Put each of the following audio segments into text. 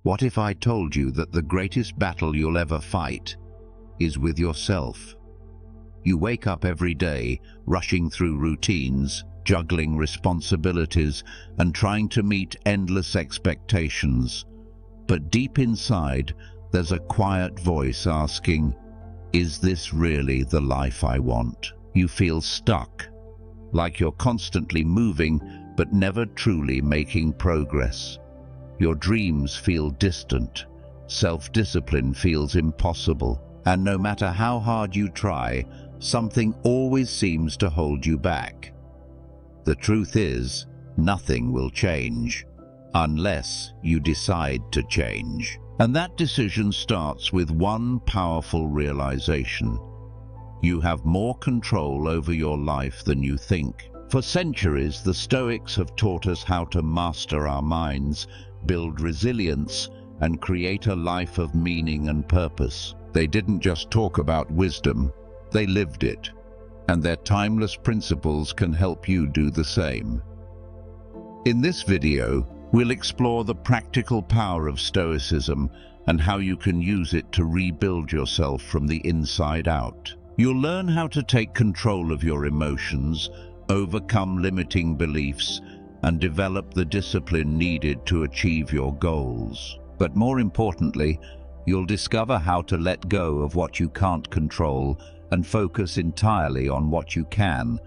What if I told you that the greatest battle you'll ever fight is with yourself? You wake up every day, rushing through routines, juggling responsibilities, and trying to meet endless expectations. But deep inside, there's a quiet voice asking, is this really the life I want? You feel stuck, like you're constantly moving, but never truly making progress. Your dreams feel distant, self-discipline feels impossible, and no matter how hard you try, something always seems to hold you back. The truth is, nothing will change unless you decide to change. And that decision starts with one powerful realization. You have more control over your life than you think. For centuries, the Stoics have taught us how to master our minds, build resilience, and create a life of meaning and purpose. They didn't just talk about wisdom, they lived it, and their timeless principles can help you do the same. In this video, we'll explore the practical power of Stoicism and how you can use it to rebuild yourself from the inside out. You'll learn how to take control of your emotions, overcome limiting beliefs, and develop the discipline needed to achieve your goals. But more importantly, you'll discover how to let go of what you can't control and focus entirely on what you can,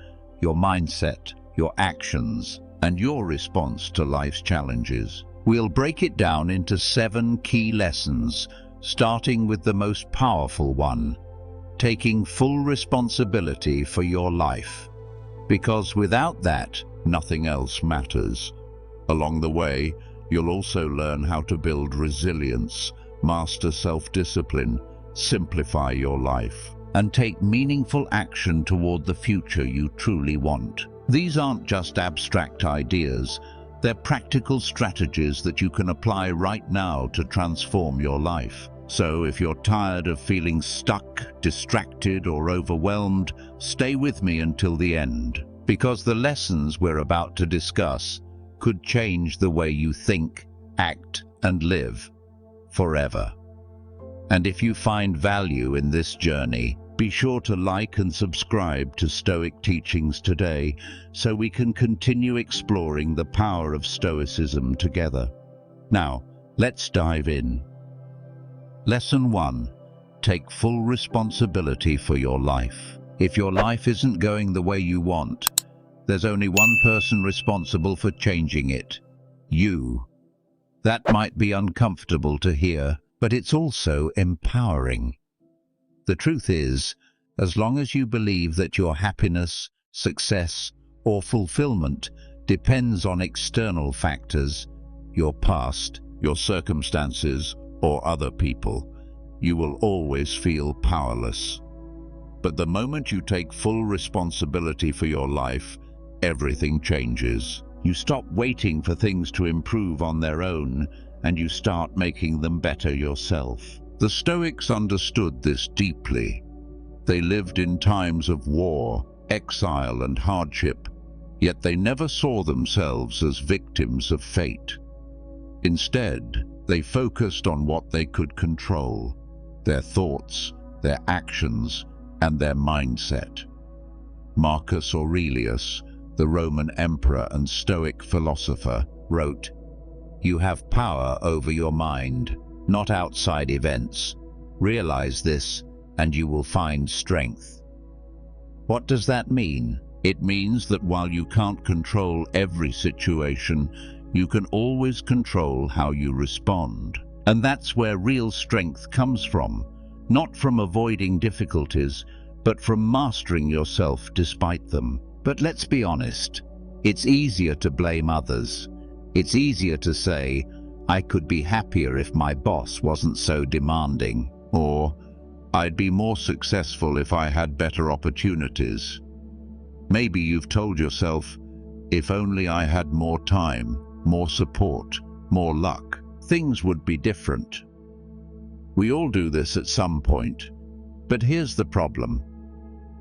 your mindset, your actions, and your response to life's challenges. We'll break it down into 7 key lessons, starting with the most powerful one, taking full responsibility for your life. Because without that, nothing else matters. Along the way, you'll also learn how to build resilience, master self-discipline, simplify your life, and take meaningful action toward the future you truly want. These aren't just abstract ideas, they're practical strategies that you can apply right now to transform your life. So if you're tired of feeling stuck, distracted, or overwhelmed, stay with me until the end, because the lessons we're about to discuss could change the way you think, act, and live forever. And if you find value in this journey, be sure to like and subscribe to Stoic Teachings today so we can continue exploring the power of Stoicism together. Now, let's dive in. Lesson 1. Take full responsibility for your life. If your life isn't going the way you want, there's only one person responsible for changing it: you. That might be uncomfortable to hear, but it's also empowering. The truth is, as long as you believe that your happiness, success, or fulfillment depends on external factors, your past, your circumstances, or other people, you will always feel powerless. But the moment you take full responsibility for your life, everything changes. You stop waiting for things to improve on their own, and you start making them better yourself. The Stoics understood this deeply. They lived in times of war, exile, and hardship, yet they never saw themselves as victims of fate. Instead, they focused on what they could control: their thoughts, their actions, and their mindset. Marcus Aurelius, the Roman emperor and Stoic philosopher, wrote, "You have power over your mind, not outside events. Realize this, and you will find strength." What does that mean? It means that while you can't control every situation, you can always control how you respond. And that's where real strength comes from, not from avoiding difficulties, but from mastering yourself despite them. But let's be honest, it's easier to blame others. It's easier to say, "I could be happier if my boss wasn't so demanding," or "I'd be more successful if I had better opportunities." Maybe you've told yourself, "If only I had more time, more support, more luck, things would be different." We all do this at some point. But here's the problem.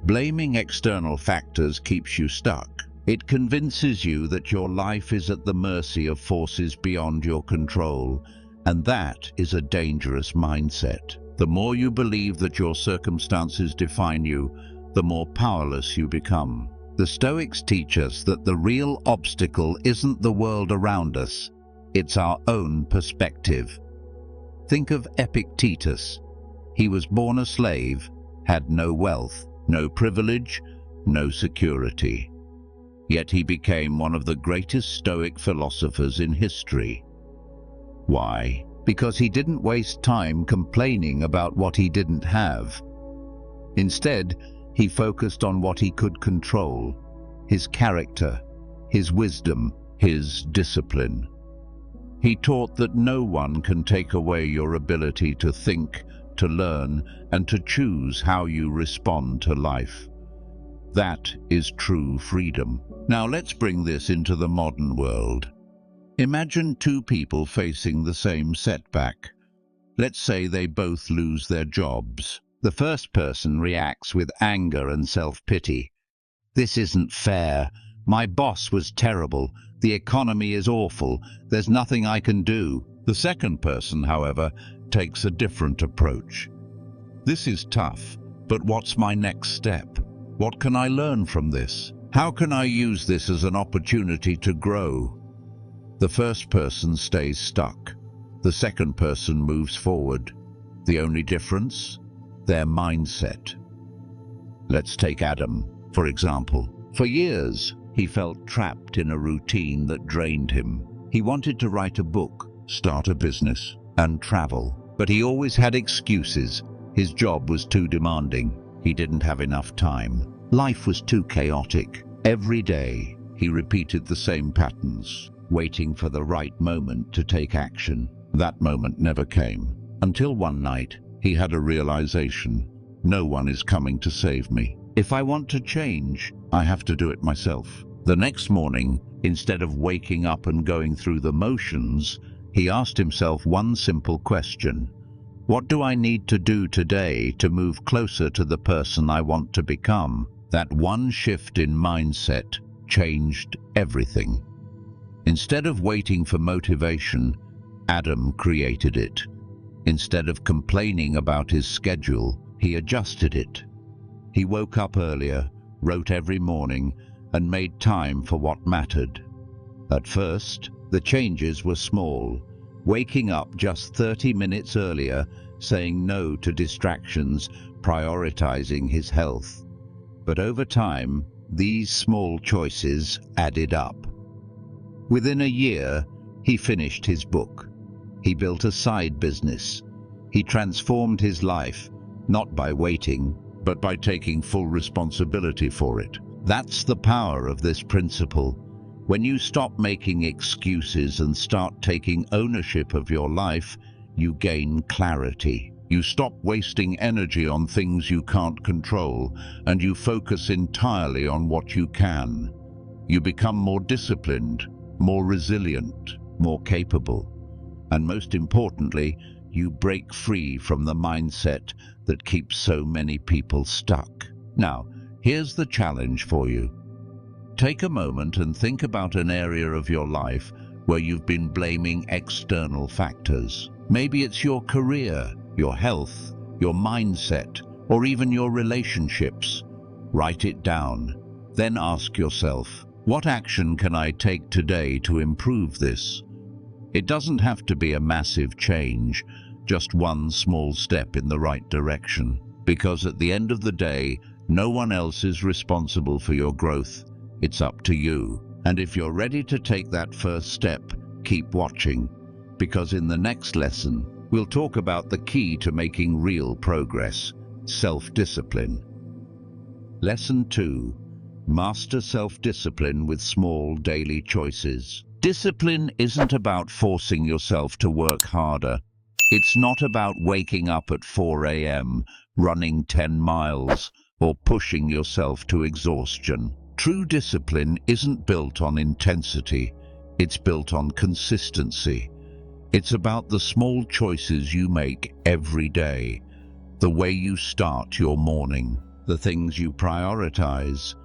Blaming external factors keeps you stuck. It convinces you that your life is at the mercy of forces beyond your control, And that is a dangerous mindset. The more you believe that your circumstances define you, the more powerless you become. The Stoics teach us that the real obstacle isn't the world around us, it's our own perspective. Think of Epictetus. He was born a slave, had no wealth, no privilege, no security. Yet he became one of the greatest Stoic philosophers in history. Why? Because he didn't waste time complaining about what he didn't have. Instead, he focused on what he could control: his character, his wisdom, his discipline. He taught that no one can take away your ability to think, to learn, and to choose how you respond to life. That is true freedom. Now let's bring this into the modern world. Imagine two people facing the same setback. Let's say they both lose their jobs. The first person reacts with anger and self-pity. "This isn't fair. My boss was terrible. The economy is awful. There's nothing I can do." The second person, however, takes a different approach. "This is tough, but what's my next step? What can I learn from this? How can I use this as an opportunity to grow?" The first person stays stuck. The second person moves forward. The only difference? Their mindset. Let's take Adam, for example. For years, he felt trapped in a routine that drained him. He wanted to write a book, start a business, and travel. But he always had excuses. His job was too demanding. He didn't have enough time. Life was too chaotic. Every day, he repeated the same patterns, waiting for the right moment to take action. That moment never came. Until one night, he had a realization. No one is coming to save me. If I want to change, I have to do it myself. The next morning, instead of waking up and going through the motions, he asked himself one simple question: what do I need to do today to move closer to the person I want to become? That one shift in mindset changed everything. Instead of waiting for motivation, Adam created it. Instead of complaining about his schedule, he adjusted it. He woke up earlier, wrote every morning, and made time for what mattered. At first, the changes were small. Waking up just 30 minutes earlier, saying no to distractions, prioritizing his health. But over time, these small choices added up. Within a year, he finished his book. He built a side business. He transformed his life, not by waiting, but by taking full responsibility for it. That's the power of this principle. When you stop making excuses and start taking ownership of your life, you gain clarity. You stop wasting energy on things you can't control, and you focus entirely on what you can. You become more disciplined, more resilient, more capable. And most importantly, you break free from the mindset that keeps so many people stuck. Now, here's the challenge for you. Take a moment and think about an area of your life where you've been blaming external factors. Maybe it's your career, your health, your mindset, or even your relationships. Write it down. Then ask yourself, what action can I take today to improve this? It doesn't have to be a massive change, just one small step in the right direction. Because at the end of the day, no one else is responsible for your growth. It's up to you. And if you're ready to take that first step, keep watching. Because in the next lesson, we'll talk about the key to making real progress: self-discipline. Lesson 2. Master self-discipline with small daily choices. Discipline isn't about forcing yourself to work harder. It's not about waking up at 4 a.m., running 10 miles, or pushing yourself to exhaustion. True discipline isn't built on intensity. It's built on consistency. It's about the small choices you make every day, the way you start your morning, the things you prioritize,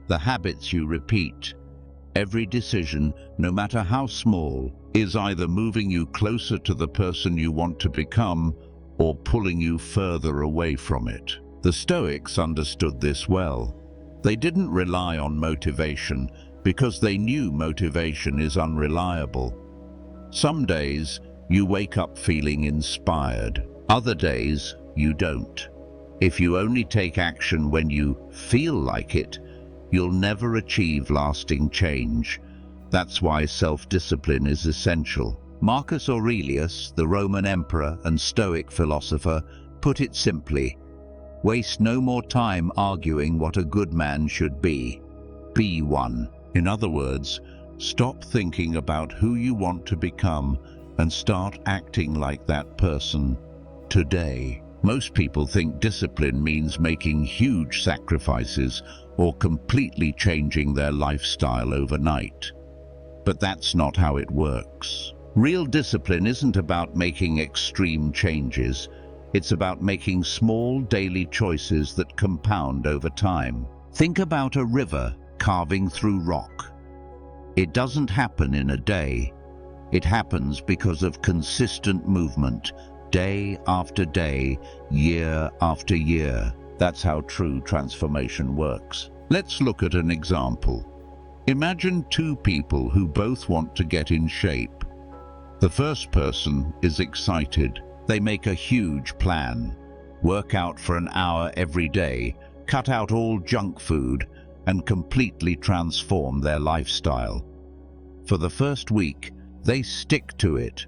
the habits you repeat, Every decision, no matter how small, is either moving you closer to the person you want to become or pulling you further away from it. The Stoics understood this well. They didn't rely on motivation because they knew motivation is unreliable. Some days you wake up feeling inspired. Other days you don't. If you only take action when you feel like it, you'll never achieve lasting change. That's why self-discipline is essential. Marcus Aurelius, the Roman emperor and Stoic philosopher, put it simply: waste no more time arguing what a good man should be. Be one. In other words, stop thinking about who you want to become and start acting like that person today. Most people think discipline means making huge sacrifices or completely changing their lifestyle overnight. But that's not how it works. Real discipline isn't about making extreme changes. It's about making small daily choices that compound over time. Think about a river carving through rock. It doesn't happen in a day. It happens because of consistent movement, day after day, year after year. That's how true transformation works. Let's look at an example. Imagine two people who both want to get in shape. The first person is excited. They make a huge plan, work out for an hour every day, cut out all junk food, and completely transform their lifestyle. For the first week, they stick to it.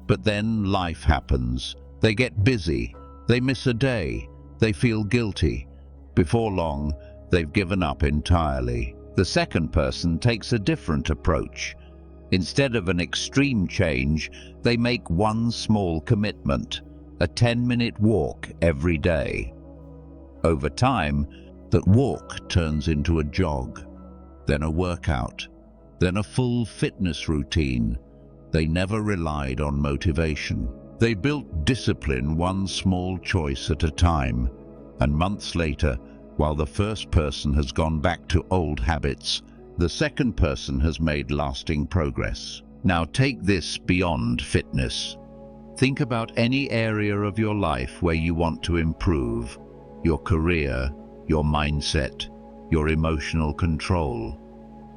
But then life happens. They get busy. They miss a day. They feel guilty. Before long, they've given up entirely. The second person takes a different approach. Instead of an extreme change, they make one small commitment, a 10-minute walk every day. Over time, that walk turns into a jog, then a workout, then a full fitness routine. They never relied on motivation. They built discipline one small choice at a time, and months later, while the first person has gone back to old habits, the second person has made lasting progress. Now take this beyond fitness. Think about any area of your life where you want to improve: your career, your mindset, your emotional control.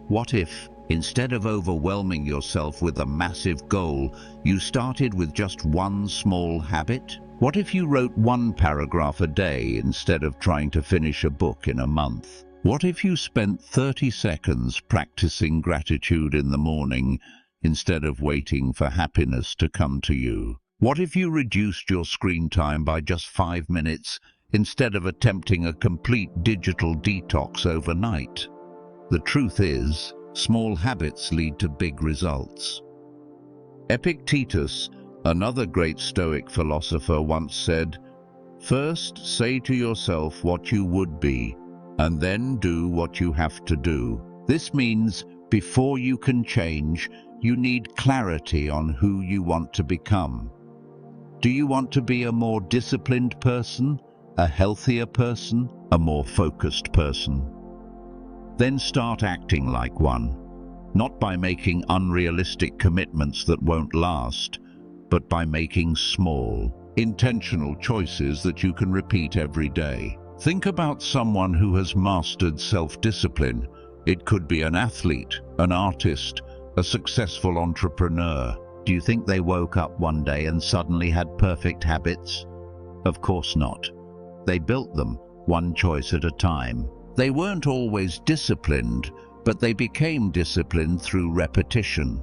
What if, instead of overwhelming yourself with a massive goal, you started with just one small habit? What if you wrote one paragraph a day instead of trying to finish a book in a month? What if you spent 30 seconds practicing gratitude in the morning instead of waiting for happiness to come to you? What if you reduced your screen time by just 5 minutes instead of attempting a complete digital detox overnight? The truth is, small habits lead to big results. Epictetus, another great Stoic philosopher, once said, "First say to yourself what you would be, and then do what you have to do." This means before you can change, you need clarity on who you want to become. Do you want to be a more disciplined person, a healthier person, a more focused person? Then start acting like one, not by making unrealistic commitments that won't last, but by making small, intentional choices that you can repeat every day. Think about someone who has mastered self-discipline. It could be an athlete, an artist, a successful entrepreneur. Do you think they woke up one day and suddenly had perfect habits? Of course not. They built them, one choice at a time. They weren't always disciplined, but they became disciplined through repetition.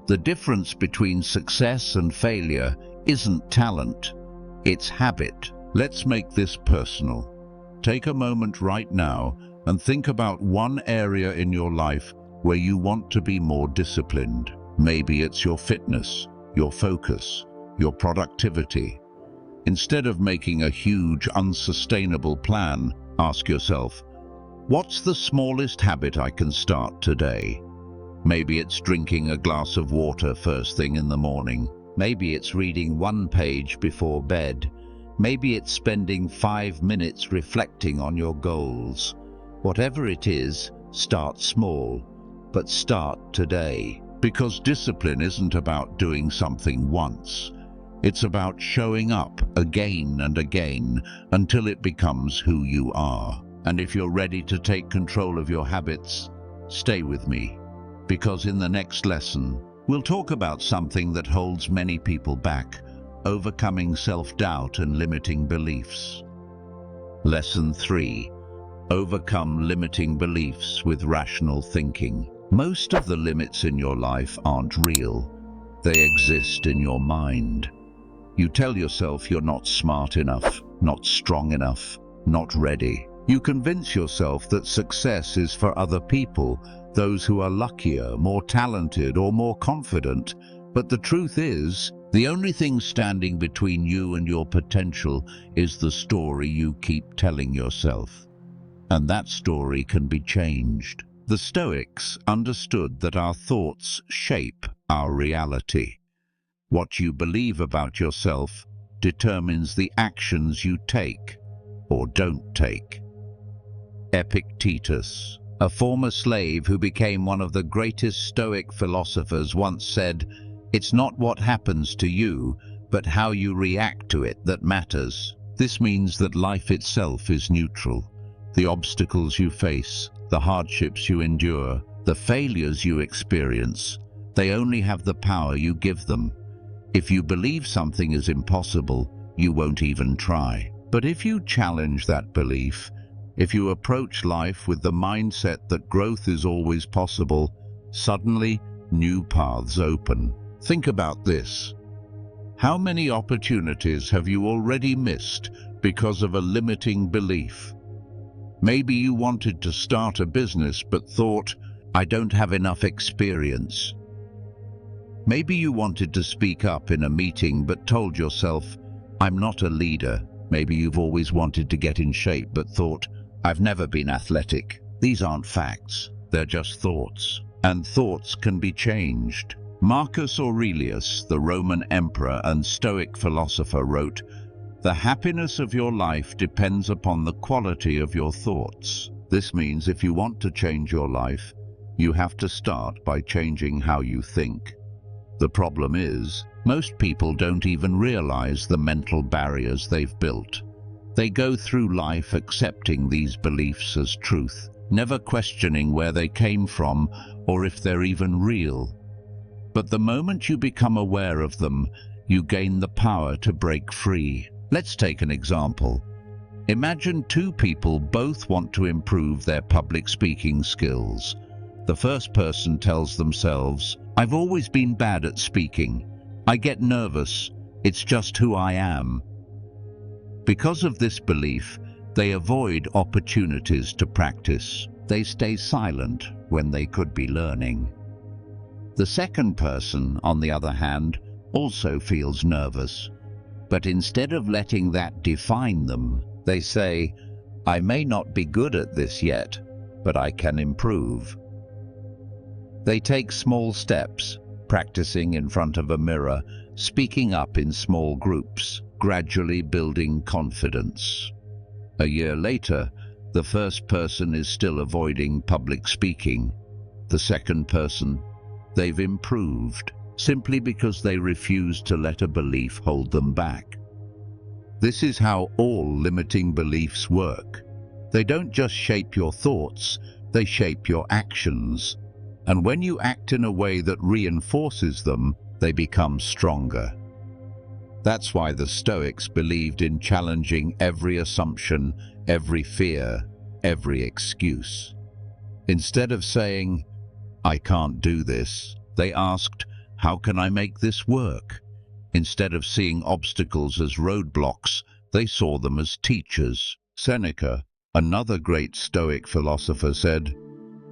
The difference between success and failure isn't talent, it's habit. Let's make this personal. Take a moment right now and think about one area in your life where you want to be more disciplined. Maybe it's your fitness, your focus, your productivity. Instead of making a huge, unsustainable plan, ask yourself, what's the smallest habit I can start today? Maybe it's drinking a glass of water first thing in the morning. Maybe it's reading one page before bed. Maybe it's spending 5 minutes reflecting on your goals. Whatever it is, start small. but start today. Because discipline isn't about doing something once. It's about showing up again and again until it becomes who you are. And if you're ready to take control of your habits, stay with me. Because in the next lesson, we'll talk about something that holds many people back: overcoming self-doubt and limiting beliefs. Lesson 3. Overcome limiting beliefs with rational thinking. Most of the limits in your life aren't real. They exist in your mind. You tell yourself you're not smart enough, not strong enough, not ready. You convince yourself that success is for other people, those who are luckier, more talented, or more confident. But the truth is, the only thing standing between you and your potential is the story you keep telling yourself. And that story can be changed. The Stoics understood that our thoughts shape our reality. What you believe about yourself determines the actions you take or don't take. Epictetus, a former slave who became one of the greatest Stoic philosophers, once said, "It's not what happens to you, but how you react to it that matters." This means that life itself is neutral. The obstacles you face, the hardships you endure, the failures you experience, they only have the power you give them. If you believe something is impossible, you won't even try. But if you challenge that belief, if you approach life with the mindset that growth is always possible, suddenly new paths open. Think about this. How many opportunities have you already missed because of a limiting belief? Maybe you wanted to start a business but thought, "I don't have enough experience." Maybe you wanted to speak up in a meeting but told yourself, "I'm not a leader." Maybe you've always wanted to get in shape but thought, "I've never been athletic." These aren't facts, they're just thoughts. And thoughts can be changed. Marcus Aurelius, the Roman emperor and Stoic philosopher, wrote, "The happiness of your life depends upon the quality of your thoughts." This means if you want to change your life, you have to start by changing how you think. The problem is, most people don't even realize the mental barriers they've built. They go through life accepting these beliefs as truth, never questioning where they came from or if they're even real. But the moment you become aware of them, you gain the power to break free. Let's take an example. Imagine two people both want to improve their public speaking skills. The first person tells themselves, "I've always been bad at speaking. I get nervous. It's just who I am." Because of this belief, they avoid opportunities to practice. They stay silent when they could be learning. The second person, on the other hand, also feels nervous. But instead of letting that define them, they say, "I may not be good at this yet, but I can improve." They take small steps, practicing in front of a mirror, speaking up in small groups, gradually building confidence. A year later, the first person is still avoiding public speaking. The second person, they've improved, simply because they refuse to let a belief hold them back. This is how all limiting beliefs work. They don't just shape your thoughts, they shape your actions. And when you act in a way that reinforces them, they become stronger. That's why the Stoics believed in challenging every assumption, every fear, every excuse. Instead of saying, "I can't do this," they asked, "How can I make this work?" Instead of seeing obstacles as roadblocks, they saw them as teachers. Seneca, another great Stoic philosopher, said,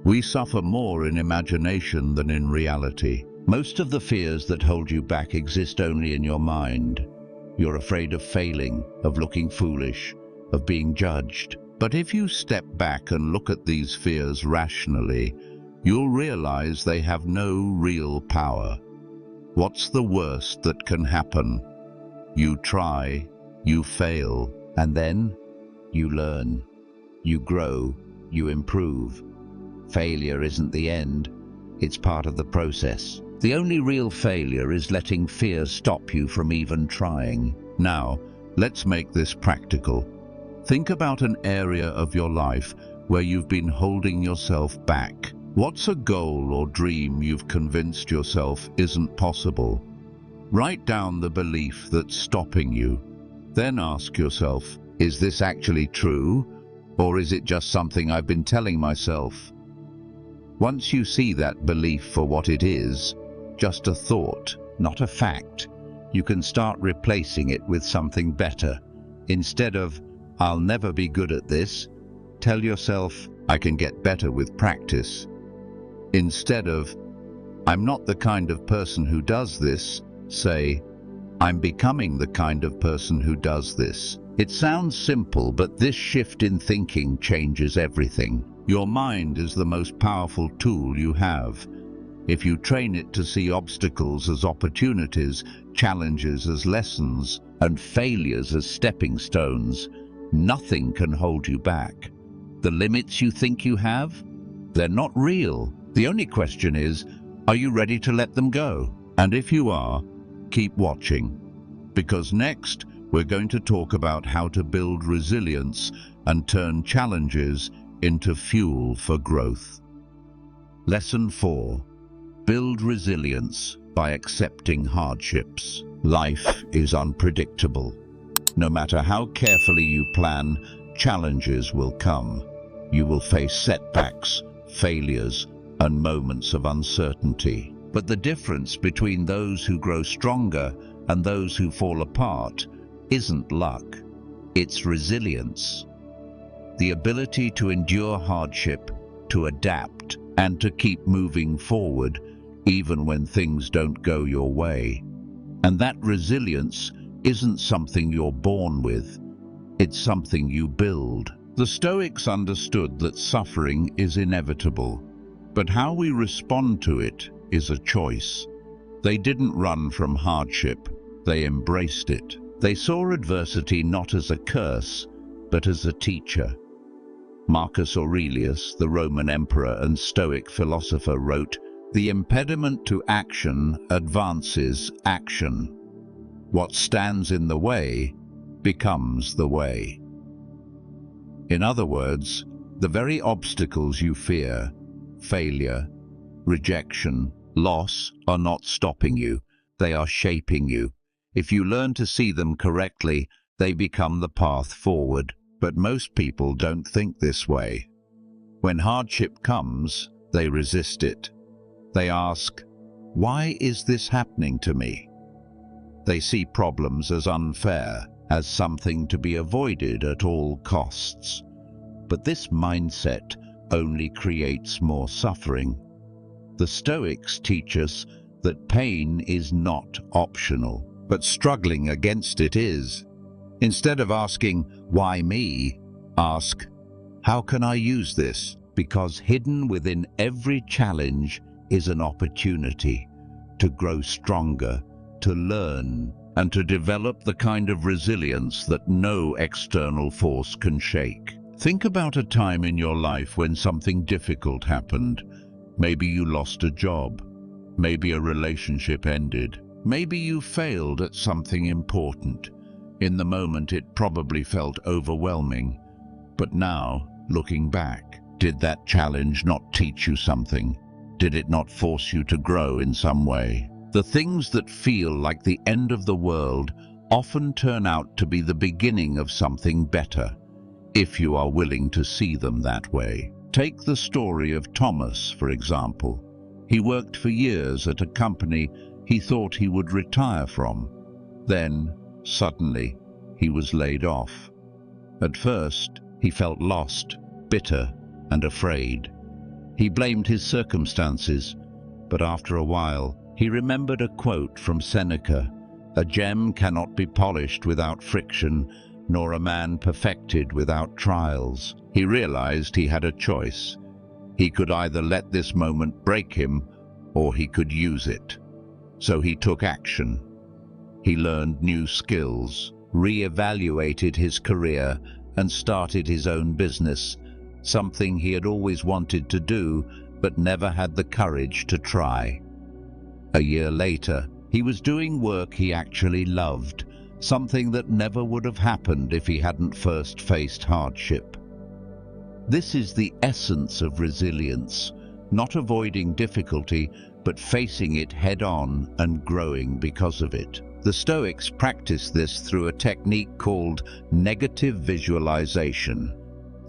"We suffer more in imagination than in reality." Most of the fears that hold you back exist only in your mind. You're afraid of failing, of looking foolish, of being judged. But if you step back and look at these fears rationally, you'll realize they have no real power. What's the worst that can happen? You try, you fail, and then you learn. You grow, you improve. Failure isn't the end, It's part of the process. The only real failure is letting fear stop you from even trying. Now, let's make this practical. Think about an area of your life where you've been holding yourself back. What's a goal or dream you've convinced yourself isn't possible? Write down the belief that's stopping you. Then ask yourself, is this actually true, or is it just something I've been telling myself? Once you see that belief for what it is, just a thought, not a fact, you can start replacing it with something better. Instead of, I'll never be good at this, tell yourself, I can get better with practice. Instead of, I'm not the kind of person who does this, say, I'm becoming the kind of person who does this. It sounds simple, but this shift in thinking changes everything. Your mind is the most powerful tool you have. If you train it to see obstacles as opportunities, challenges as lessons, and failures as stepping stones, nothing can hold you back. The limits you think you have? They're not real. The only question is, are you ready to let them go? And if you are, keep watching. Because next, we're going to talk about how to build resilience and turn challenges into fuel for growth. Lesson 4. Build resilience by accepting hardships. Life is unpredictable. No matter how carefully you plan, challenges will come. You will face setbacks, failures, and moments of uncertainty. But the difference between those who grow stronger and those who fall apart isn't luck, it's resilience. The ability to endure hardship, to adapt, and to keep moving forward even when things don't go your way. And that resilience isn't something you're born with, it's something you build. The Stoics understood that suffering is inevitable, but how we respond to it is a choice. They didn't run from hardship, they embraced it. They saw adversity not as a curse, but as a teacher. Marcus Aurelius, the Roman emperor and Stoic philosopher, wrote, "The impediment to action advances action. What stands in the way becomes the way." In other words, the very obstacles you fear, failure, rejection, loss, are not stopping you. They are shaping you. If you learn to see them correctly, they become the path forward. But most people don't think this way. When hardship comes, they resist it. They ask, why is this happening to me? They see problems as unfair, as something to be avoided at all costs. But this mindset only creates more suffering. The Stoics teach us that pain is not optional, but struggling against it is. Instead of asking, why me? Ask, how can I use this? Because hidden within every challenge is an opportunity to grow stronger, to learn, and to develop the kind of resilience that no external force can shake. Think about a time in your life when something difficult happened. Maybe you lost a job. Maybe a relationship ended. Maybe you failed at something important. In the moment, it probably felt overwhelming. But now, looking back, did that challenge not teach you something? Did it not force you to grow in some way? The things that feel like the end of the world often turn out to be the beginning of something better, if you are willing to see them that way. Take the story of Thomas, for example. He worked for years at a company he thought he would retire from. Then, suddenly, he was laid off. At first, he felt lost, bitter, and afraid. He blamed his circumstances, but after a while, he remembered a quote from Seneca, "A gem cannot be polished without friction, nor a man perfected without trials." He realized he had a choice. He could either let this moment break him, or he could use it. So he took action. He learned new skills, re-evaluated his career, and started his own business, something he had always wanted to do but never had the courage to try. A year later, he was doing work he actually loved, something that never would have happened if he hadn't first faced hardship. This is the essence of resilience, not avoiding difficulty, but facing it head-on and growing because of it. The Stoics practiced this through a technique called negative visualization.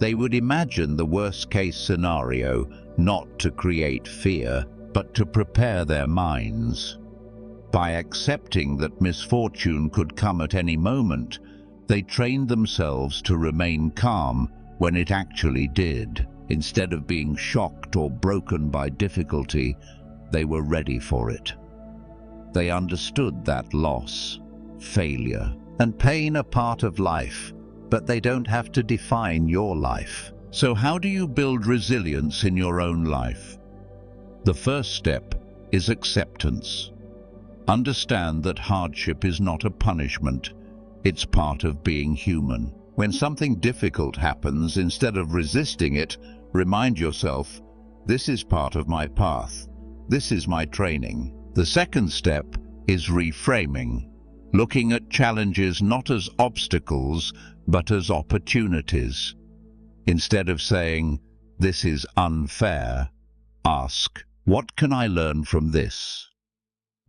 They would imagine the worst-case scenario, not to create fear, but to prepare their minds. By accepting that misfortune could come at any moment, they trained themselves to remain calm when it actually did. Instead of being shocked or broken by difficulty, they were ready for it. They understood that loss, failure, and pain are part of life, but they don't have to define your life. So how do you build resilience in your own life? The first step is acceptance. Understand that hardship is not a punishment. It's part of being human. When something difficult happens, instead of resisting it, remind yourself, this is part of my path. This is my training. The second step is reframing, looking at challenges not as obstacles, but as opportunities. Instead of saying, this is unfair, ask, what can I learn from this?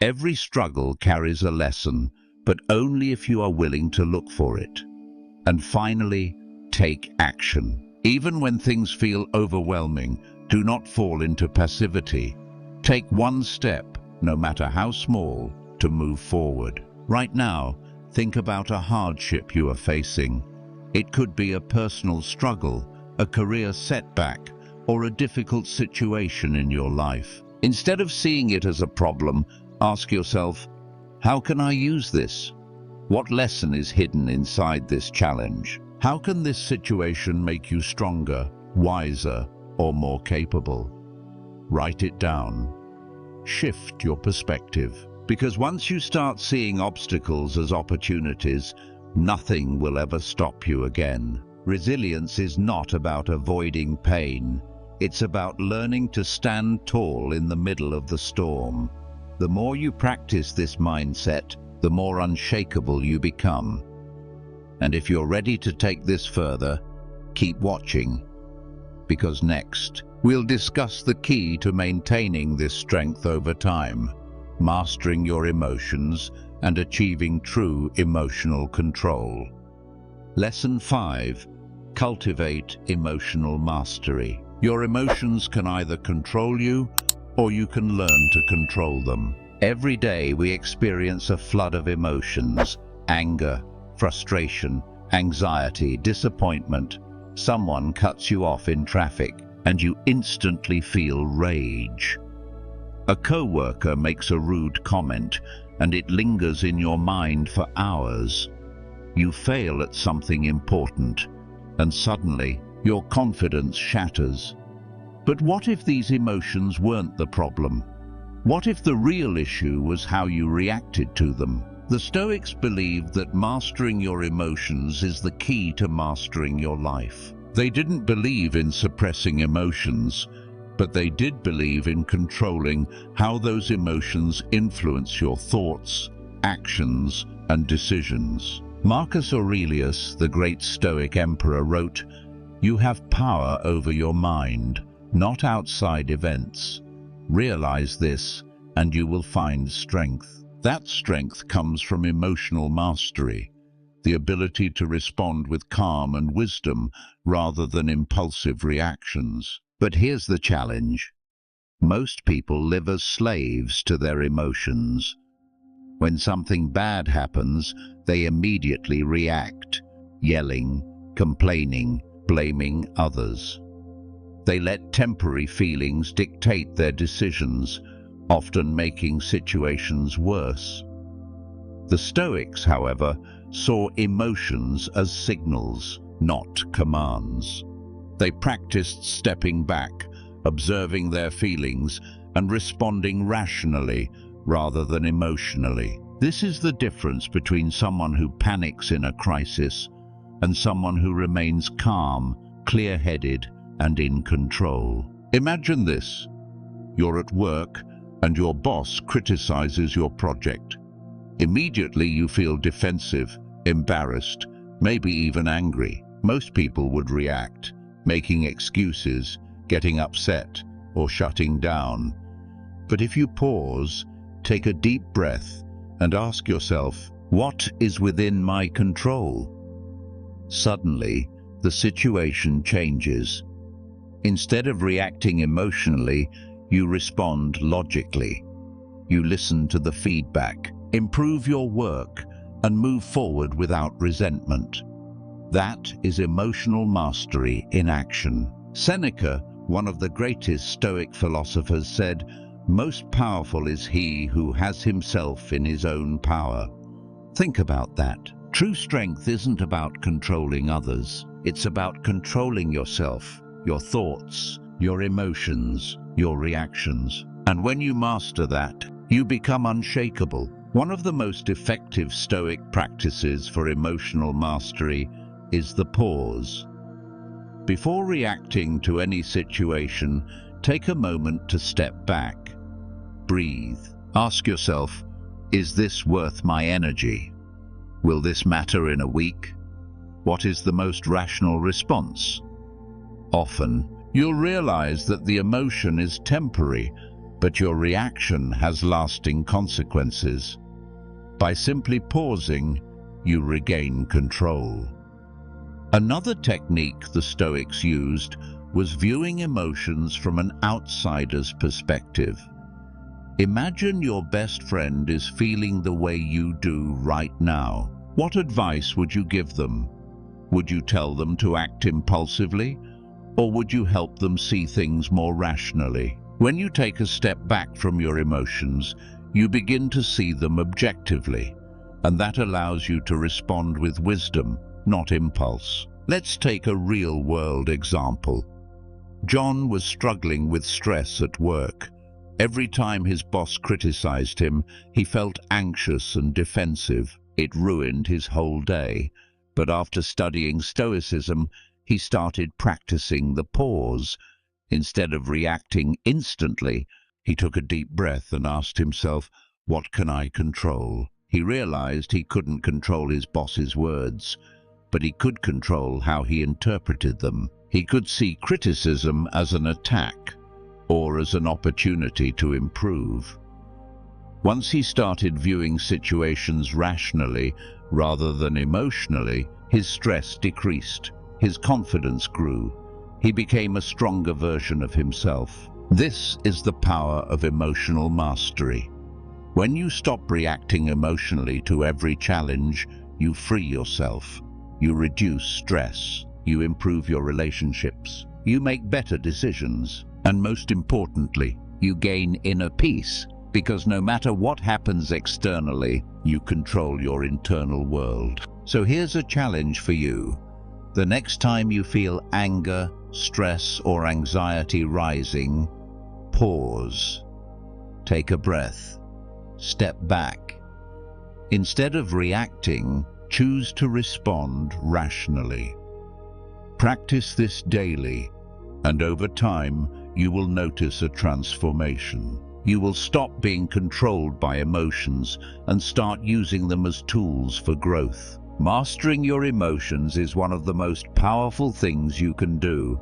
Every struggle carries a lesson, but only if you are willing to look for it. And finally, take action. Even when things feel overwhelming, do not fall into passivity. Take one step, no matter how small, to move forward. Right now, think about a hardship you are facing. It could be a personal struggle, a career setback, or a difficult situation in your life. Instead of seeing it as a problem, ask yourself, how can I use this? What lesson is hidden inside this challenge? How can this situation make you stronger, wiser, or more capable? Write it down. Shift your perspective, because once you start seeing obstacles as opportunities, nothing will ever stop you again. Resilience is not about avoiding pain. It's about learning to stand tall in the middle of the storm. The more you practice this mindset, the more unshakable you become. And if you're ready to take this further, keep watching, because next, we'll discuss the key to maintaining this strength over time, mastering your emotions and achieving true emotional control. Lesson 5. Cultivate Emotional Mastery. Your emotions can either control you, or you can learn to control them. Every day we experience a flood of emotions: anger, frustration, anxiety, disappointment. Someone cuts you off in traffic, and you instantly feel rage. A coworker makes a rude comment, and it lingers in your mind for hours. You fail at something important, and suddenly your confidence shatters. But what if these emotions weren't the problem? What if the real issue was how you reacted to them? The Stoics believed that mastering your emotions is the key to mastering your life. They didn't believe in suppressing emotions, but they did believe in controlling how those emotions influence your thoughts, actions, and decisions. Marcus Aurelius, the great Stoic emperor, wrote, "You have power over your mind, not outside events. Realize this, and you will find strength." That strength comes from emotional mastery, the ability to respond with calm and wisdom rather than impulsive reactions. But here's the challenge. Most people live as slaves to their emotions. When something bad happens, they immediately react, yelling, complaining, blaming others. They let temporary feelings dictate their decisions, often making situations worse. The Stoics, however, saw emotions as signals, not commands. They practiced stepping back, observing their feelings, and responding rationally rather than emotionally. This is the difference between someone who panics in a crisis and someone who remains calm, clear-headed, and in control. Imagine this. You're at work and your boss criticizes your project. Immediately you feel defensive, embarrassed, maybe even angry. Most people would react, making excuses, getting upset, or shutting down. But if you pause, take a deep breath, and ask yourself, what is within my control? Suddenly, the situation changes. Instead of reacting emotionally, you respond logically. You listen to the feedback, improve your work, and move forward without resentment. That is emotional mastery in action. Seneca, one of the greatest Stoic philosophers, said, "Most powerful is he who has himself in his own power." Think about that. True strength isn't about controlling others. It's about controlling yourself, your thoughts, your emotions, your reactions. And when you master that, you become unshakable. One of the most effective Stoic practices for emotional mastery is the pause. Before reacting to any situation, take a moment to step back. Breathe. Ask yourself, is this worth my energy? Will this matter in a week? What is the most rational response? Often, you'll realize that the emotion is temporary, but your reaction has lasting consequences. By simply pausing, you regain control. Another technique the Stoics used was viewing emotions from an outsider's perspective. Imagine your best friend is feeling the way you do right now. What advice would you give them? Would you tell them to act impulsively, or would you help them see things more rationally? When you take a step back from your emotions, you begin to see them objectively, and that allows you to respond with wisdom, not impulse. Let's take a real-world example. John was struggling with stress at work. Every time his boss criticized him, he felt anxious and defensive. It ruined his whole day. But after studying Stoicism, he started practicing the pause. Instead of reacting instantly, he took a deep breath and asked himself, what can I control? He realized he couldn't control his boss's words, but he could control how he interpreted them. He could see criticism as an attack or as an opportunity to improve. Once he started viewing situations rationally rather than emotionally, his stress decreased, his confidence grew, he became a stronger version of himself. This is the power of emotional mastery. When you stop reacting emotionally to every challenge, you free yourself. You reduce stress, you improve your relationships, you make better decisions, and most importantly, you gain inner peace, because no matter what happens externally, you control your internal world. So here's a challenge for you. The next time you feel anger, stress, or anxiety rising, pause. Take a breath. Step back. Instead of reacting, choose to respond rationally. Practice this daily, and over time, you will notice a transformation. You will stop being controlled by emotions and start using them as tools for growth. Mastering your emotions is one of the most powerful things you can do.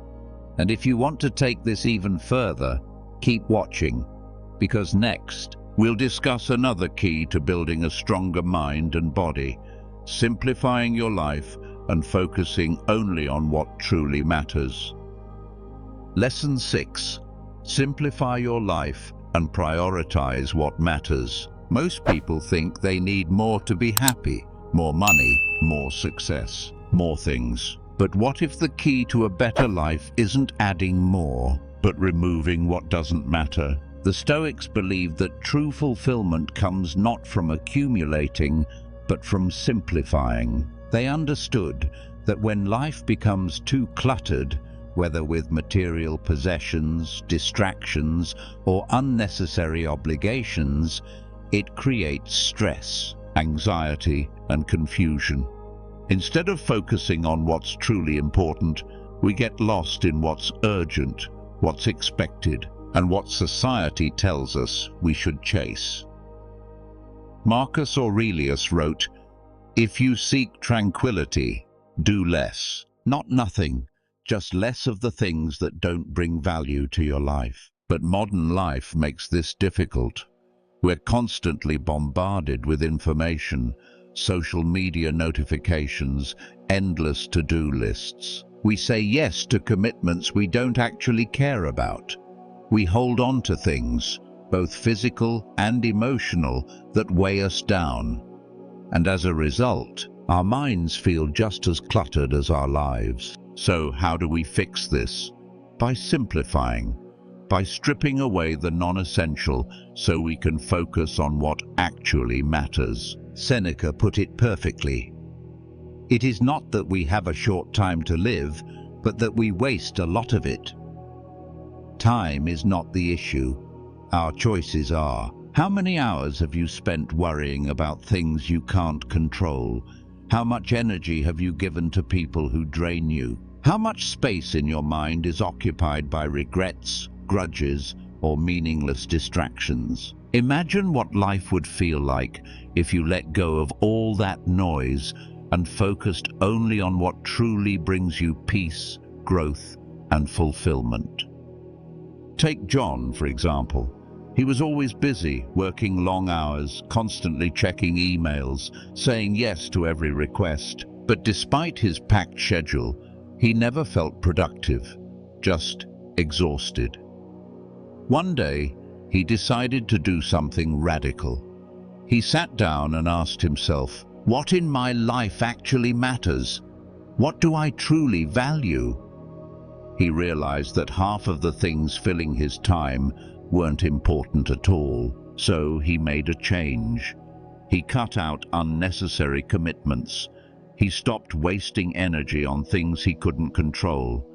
And if you want to take this even further, keep watching, because next, we'll discuss another key to building a stronger mind and body, simplifying your life and focusing only on what truly matters. Lesson 6. Simplify your life and prioritize what matters. Most people think they need more to be happy, more money, more success, more things. But what if the key to a better life isn't adding more, but removing what doesn't matter? The Stoics believed that true fulfillment comes not from accumulating, but from simplifying. They understood that when life becomes too cluttered, whether with material possessions, distractions, or unnecessary obligations, it creates stress, anxiety, and confusion. Instead of focusing on what's truly important, we get lost in what's urgent what's expected, and what society tells us we should chase. Marcus Aurelius wrote, "If you seek tranquility, do less, not nothing, just less of the things that don't bring value to your life." But modern life makes this difficult. We're constantly bombarded with information, social media notifications, endless to-do lists. We say yes to commitments we don't actually care about. We hold on to things, both physical and emotional, that weigh us down. And as a result, our minds feel just as cluttered as our lives. So how do we fix this? By simplifying. By stripping away the non-essential so we can focus on what actually matters. Seneca put it perfectly. It is not that we have a short time to live, but that we waste a lot of it. Time is not the issue. Our choices are. How many hours have you spent worrying about things you can't control? How much energy have you given to people who drain you? How much space in your mind is occupied by regrets, grudges, or meaningless distractions? Imagine what life would feel like if you let go of all that noise and focused only on what truly brings you peace, growth, and fulfillment. Take John, for example. He was always busy, working long hours, constantly checking emails, saying yes to every request. But despite his packed schedule, he never felt productive, just exhausted. One day, he decided to do something radical. He sat down and asked himself, what in my life actually matters? What do I truly value? He realized that half of the things filling his time weren't important at all, so he made a change. He cut out unnecessary commitments. He stopped wasting energy on things he couldn't control.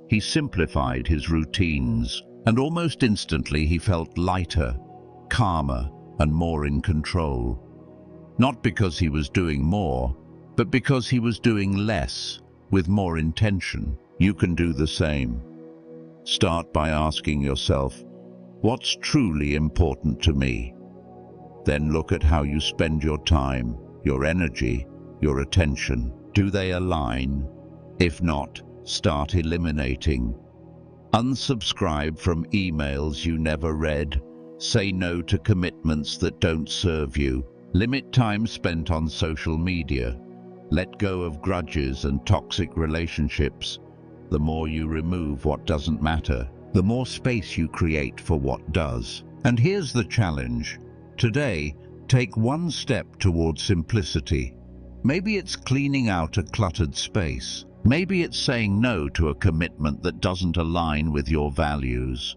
He simplified his routines, and almost instantly he felt lighter, calmer, and more in control. Not because he was doing more, but because he was doing less, with more intention. You can do the same. Start by asking yourself, what's truly important to me? Then look at how you spend your time, your energy, your attention. Do they align? If not, start eliminating. Unsubscribe from emails you never read. Say no to commitments that don't serve you. Limit time spent on social media. Let go of grudges and toxic relationships. The more you remove what doesn't matter, the more space you create for what does. And here's the challenge. Today, take one step towards simplicity. Maybe it's cleaning out a cluttered space. Maybe it's saying no to a commitment that doesn't align with your values.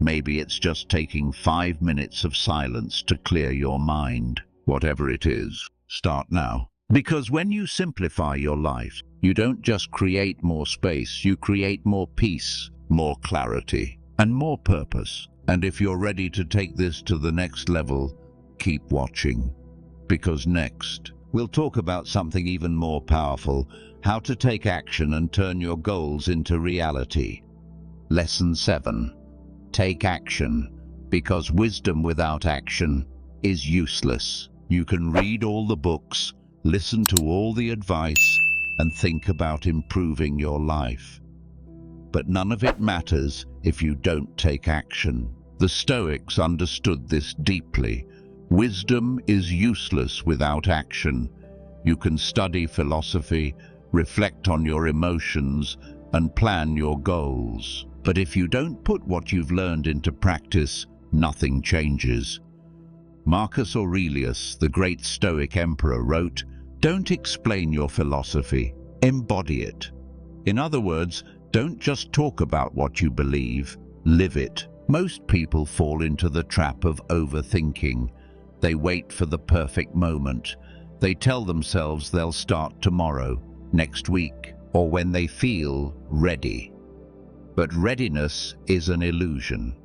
Maybe it's just taking 5 minutes of silence to clear your mind. Whatever it is, start now. Because when you simplify your life, you don't just create more space, you create more peace, more clarity, and more purpose. And if you're ready to take this to the next level, keep watching. Because next, we'll talk about something even more powerful, how to take action and turn your goals into reality. Lesson 7. Take action, because wisdom without action is useless. You can read all the books, listen to all the advice, and think about improving your life. But none of it matters if you don't take action. The Stoics understood this deeply. Wisdom is useless without action. You can study philosophy, reflect on your emotions, and plan your goals. But if you don't put what you've learned into practice, nothing changes. Marcus Aurelius, the great Stoic emperor, wrote, "Don't explain your philosophy, embody it." In other words, don't just talk about what you believe, live it. Most people fall into the trap of overthinking. They wait for the perfect moment. They tell themselves they'll start tomorrow, next week, or when they feel ready. But readiness is an illusion.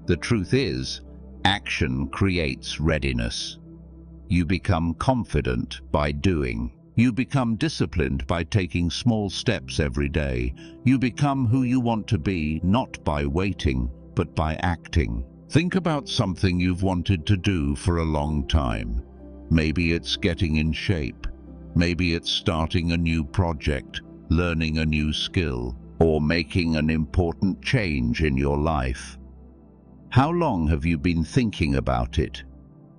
The truth is, action creates readiness. You become confident by doing. You become disciplined by taking small steps every day. You become who you want to be, not by waiting, but by acting. Think about something you've wanted to do for a long time. Maybe it's getting in shape. Maybe it's starting a new project, learning a new skill, or making an important change in your life. How long have you been thinking about it?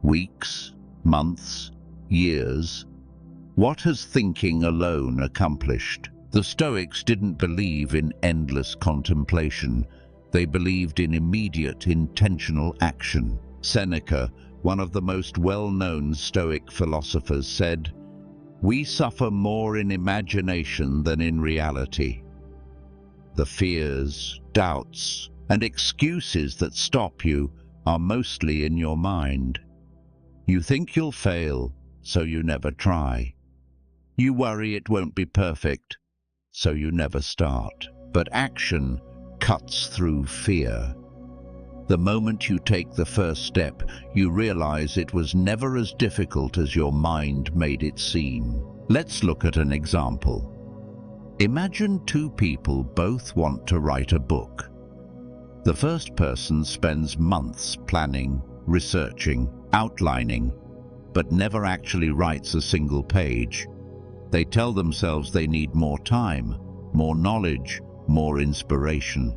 Weeks? Months? Years? What has thinking alone accomplished? The Stoics didn't believe in endless contemplation. They believed in immediate, intentional action. Seneca, one of the most well-known Stoic philosophers, said, "We suffer more in imagination than in reality." The fears, doubts, and excuses that stop you are mostly in your mind. You think you'll fail, so you never try. You worry it won't be perfect, so you never start. But action cuts through fear. The moment you take the first step, you realize it was never as difficult as your mind made it seem. Let's look at an example. Imagine two people both want to write a book. The first person spends months planning, researching, outlining, but never actually writes a single page. They tell themselves they need more time, more knowledge, more inspiration.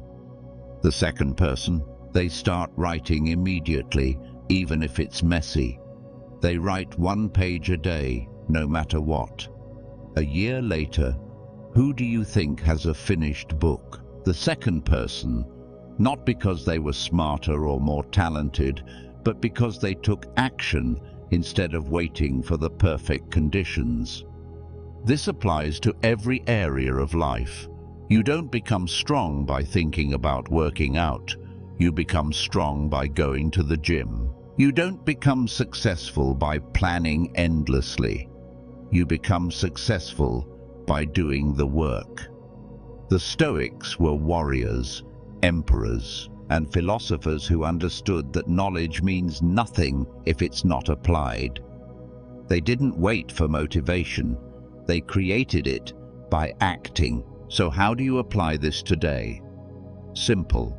The second person, they start writing immediately, even if it's messy. They write 1 page a day, no matter what. A year later, who do you think has a finished book? The second person, not because they were smarter or more talented, but because they took action instead of waiting for the perfect conditions. This applies to every area of life. You don't become strong by thinking about working out. You become strong by going to the gym. You don't become successful by planning endlessly. You become successful by doing the work. The Stoics were warriors, emperors, and philosophers who understood that knowledge means nothing if it's not applied. They didn't wait for motivation. They created it by acting. So how do you apply this today? Simple.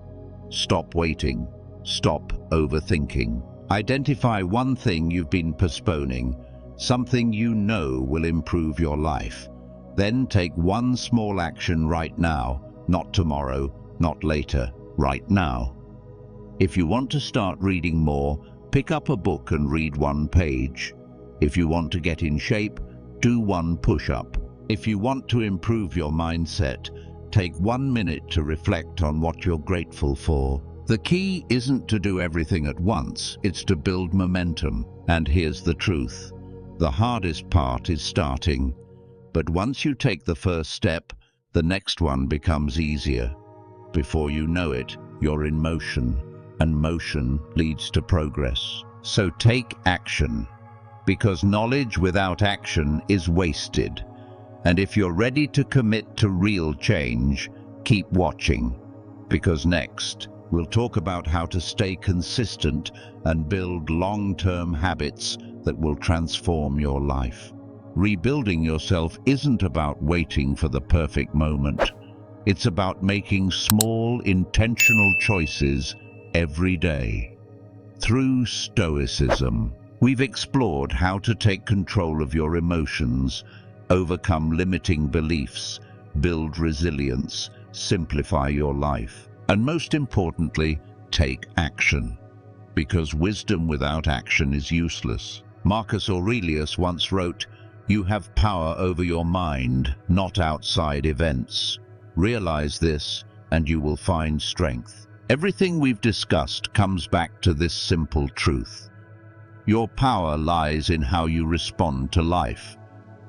Stop waiting. Stop overthinking. Identify one thing you've been postponing, something you know will improve your life. Then take one small action right now, not tomorrow, not later, right now. If you want to start reading more, pick up a book and read 1 page. If you want to get in shape, do 1 push-up. If you want to improve your mindset, take 1 minute to reflect on what you're grateful for. The key isn't to do everything at once, it's to build momentum. And here's the truth. The hardest part is starting. But once you take the first step, the next one becomes easier. Before you know it, you're in motion, and motion leads to progress. So take action, because knowledge without action is wasted. And if you're ready to commit to real change, keep watching, because next, we'll talk about how to stay consistent and build long-term habits that will transform your life. Rebuilding yourself isn't about waiting for the perfect moment. It's about making small, intentional choices every day. Through Stoicism, we've explored how to take control of your emotions, overcome limiting beliefs, build resilience, simplify your life, and most importantly, take action. Because wisdom without action is useless. Marcus Aurelius once wrote, "You have power over your mind, not outside events. Realize this, and you will find strength." Everything we've discussed comes back to this simple truth. Your power lies in how you respond to life.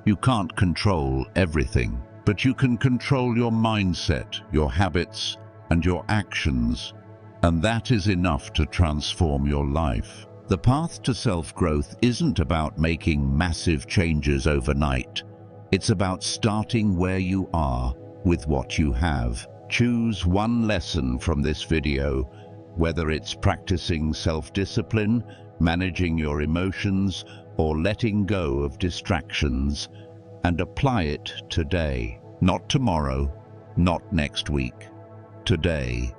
You can't control everything, but you can control your mindset, your habits, and your actions, and that is enough to transform your life. The path to self-growth isn't about making massive changes overnight. It's about starting where you are, with what you have. Choose one lesson from this video, whether it's practicing self-discipline, managing your emotions, or letting go of distractions, and apply it today. Not tomorrow, not next week. Today.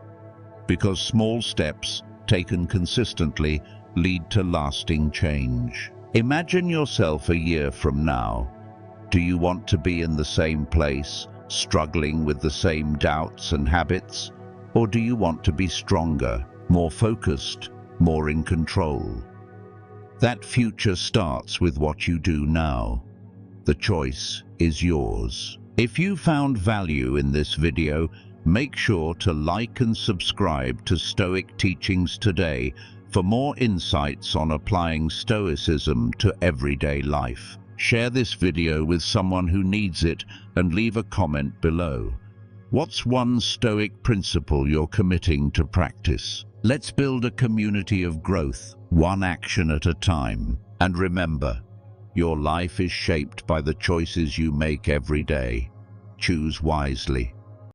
Because small steps, taken consistently, lead to lasting change. Imagine yourself a year from now. Do you want to be in the same place, struggling with the same doubts and habits? Or do you want to be stronger, more focused, more in control? That future starts with what you do now. The choice is yours. If you found value in this video, make sure to like and subscribe to Stoic Teachings today for more insights on applying Stoicism to everyday life. Share this video with someone who needs it and leave a comment below. What's one Stoic principle you're committing to practice? Let's build a community of growth, one action at a time. And remember, your life is shaped by the choices you make every day. Choose wisely.